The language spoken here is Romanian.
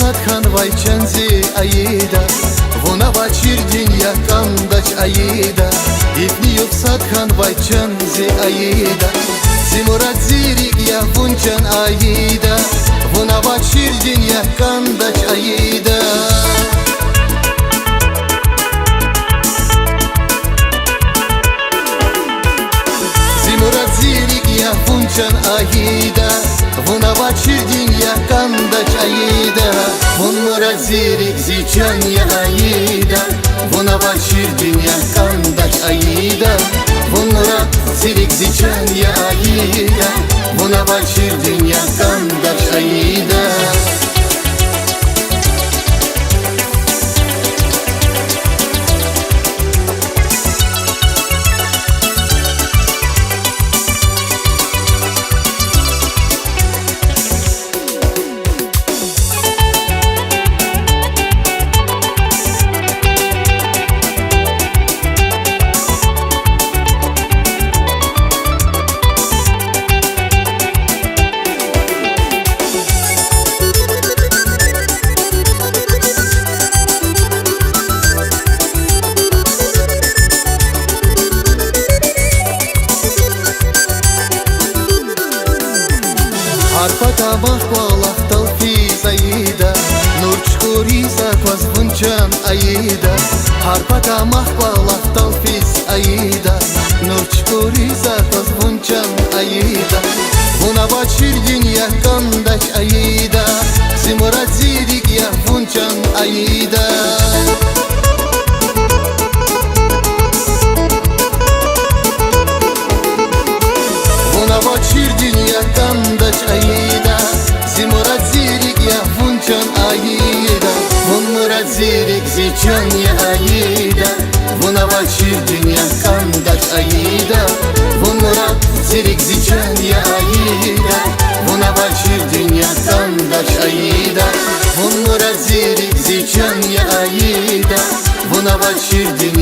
садхан вайчанзи аида Вона вачирдин якандач аида Ифниюк садхан вайчанзи аида Зимурат зирик я вунчан аида Вона вачирдин якандач аида Зимурат зирик я вунчан аида Вона вачирдин якандач аида Вона зирик зичан я аида Вона вачирдин якандач аида Вона зирик зичан я аида Вона вачирдин якандач аида Harpaka mahvalak talfiz aida Nur çkuriza kvaz vuncan aida Harpaka mahvalak talfiz aida Nur çkuriza kvaz vuncan aida Vuna vachirgin yakandaç aida Zimrat zirik ya vuncan aida Vuna vachirgin yakandaç aida Zimrat zirik ya vuncan aida Vuna zirik zichan ya aida Vuna vachirgin yakandaç aida Vuna zirik zichan ya aida Vuna vachirgin yakandaç aida Vuna zirik zichan ya aida Vuna vachirgin